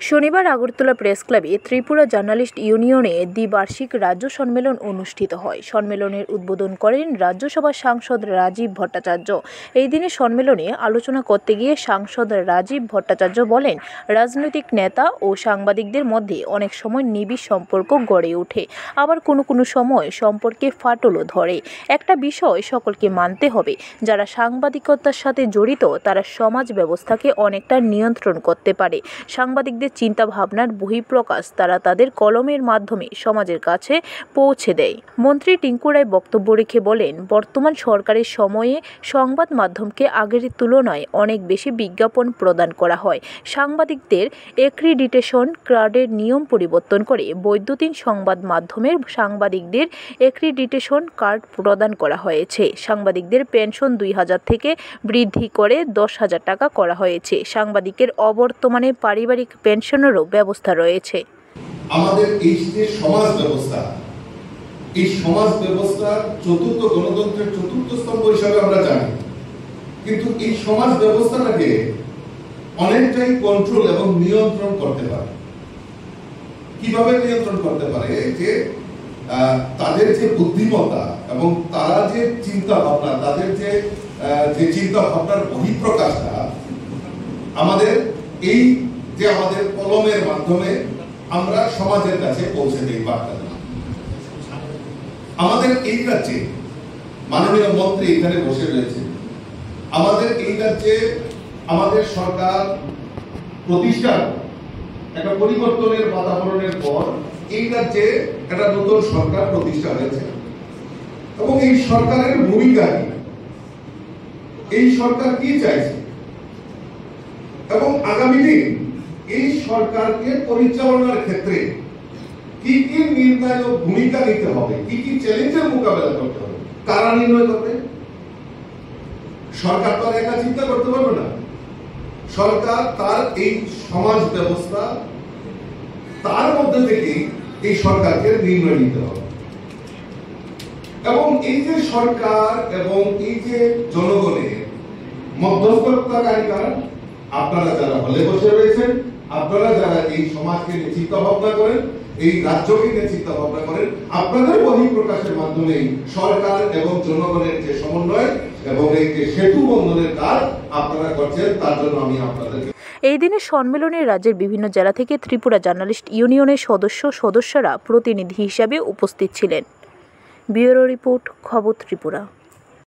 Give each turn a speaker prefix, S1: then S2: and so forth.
S1: শনিবার আগরতলা প্রেস ক্লাবে ত্রিপুরা জার্নালিস্ট ইউনিয়নে দ্বিবার্ষিক রাজ্য সম্মেলন অনুষ্ঠিত হয়। সম্মেলনের উদ্বোধন করেন রাজ্যসভার সাংসদ রাজীব ভট্টাচার্য। এই দিনে সম্মেলনে আলোচনা করতে গিয়ে সাংসদ রাজীব ভট্টাচার্য বলেন, রাজনৈতিক নেতা ও সাংবাদিকদের মধ্যে অনেক সময় নিবিড় সম্পর্ক গড়ে ওঠে, আবার কোনো সময় সম্পর্কে ফাটলও ধরে। একটা বিষয় সকলকে মানতে হবে, যারা সাংবাদিকতার সাথে জড়িত তারা সমাজ ব্যবস্থাকে অনেকটা নিয়ন্ত্রণ করতে পারে। সাংবাদিকদের চিন্তা ভাবনার বহিঃপ্রকাশ তারা তাদের কলমের মাধ্যমে সমাজের কাছে পৌঁছে দেয়। মন্ত্রী টিঙ্কু রায় বক্তব্য রেখে বলেন, বর্তমান সরকারের সময়ে সংবাদ মাধ্যমকে আগের তুলনায় অনেক বেশি বিজ্ঞাপন প্রদান করা হয়। সাংবাদিকদের অ্যাক্রিডিটেশন কার্ডের নিয়ম পরিবর্তন করে বৈদ্যুতিন সংবাদ মাধ্যমের সাংবাদিকদের অ্যাক্রিডিটেশন কার্ড প্রদান করা হয়েছে। সাংবাদিকদের পেনশন 2,000 থেকে বৃদ্ধি করে 10,000 টাকা করা হয়েছে। সাংবাদিকের অবর্তমানে পারিবারিক পেনশনেরও ব্যবস্থা রয়েছে।
S2: আমাদের এই যে সমাজ ব্যবস্থা, এই সমাজ ব্যবস্থার চতুর্থ গণতন্ত্রের চতুর্থ স্তম্ভ হিসাবে আমরা জানি, কিন্তু এই সমাজ ব্যবস্থাটাকে অনেকটাই কন্ট্রোল এবং নিয়ন্ত্রণ করতে পারে। কিভাবে নিয়ন্ত্রণ করতে পারে? যে তাদের যে বুদ্ধিমত্তা এবং তারা যে চিন্তা ভাবনা, তাদের যে চিন্তা ভাবনার বহিঃপ্রকাশটা আমাদের এই যে আমাদের কলমের মাধ্যমে আমরা সমাজের কাছে পৌঁছে দিই বার্তা। আমাদের এই রাজ্যে মাননীয় মন্ত্রী এখানে বসে রয়েছে। আমাদের এই রাজ্যে আমাদের সরকার প্রতিষ্ঠার একটা পরিবর্তনের বাতাবরণের পর এই রাজ্যে একটা নতুন সরকার প্রতিষ্ঠা হয়েছে এবং এই সরকারের ভূমিকা কি, এই সরকার কি চাইছে এবং আগামী দিন এই সরকারকে পরিচালনার ক্ষেত্রে কি কি নির্ণায়ক ভূমিকা নিতে হবে, কি কি চ্যালেঞ্জের মোকাবেলা করতে হবে, কারা নির্ণয় করবে? সরকার তো আর একা চিন্তা করতে পারবে না। সরকার তার এই সমাজ ব্যবস্থা তার মধ্যে থেকে এই সরকারকে নির্ণয় নিতে হবে এবং এই যে সরকার এবং এই যে জনগণের মধ্যস্থতাকারীরা, আপনারা যারা হলে বসে রয়েছেন, আপনারা যারা এই সমাজকে নিয়ে চিন্তা ভাবনা করেন, এই রাজ্যকে নিয়ে চিন্তা ভাবনা করেন, আপনাদের বহিঃপ্রকাশের মাধ্যমে সরকার এবং জনগণের যে সমন্বয় এবং এই যে সেতু বন্ধনের কাজ আপনারা করছেন, তার জন্য আমি আপনাদেরকে।
S1: এই দিনে সম্মেলনে রাজ্যের বিভিন্ন জেলা থেকে ত্রিপুরা জার্নালিস্ট ইউনিয়নের সদস্যরা প্রতিনিধি হিসাবে উপস্থিত ছিলেন। ব্যুরো রিপোর্ট, খবর ত্রিপুরা।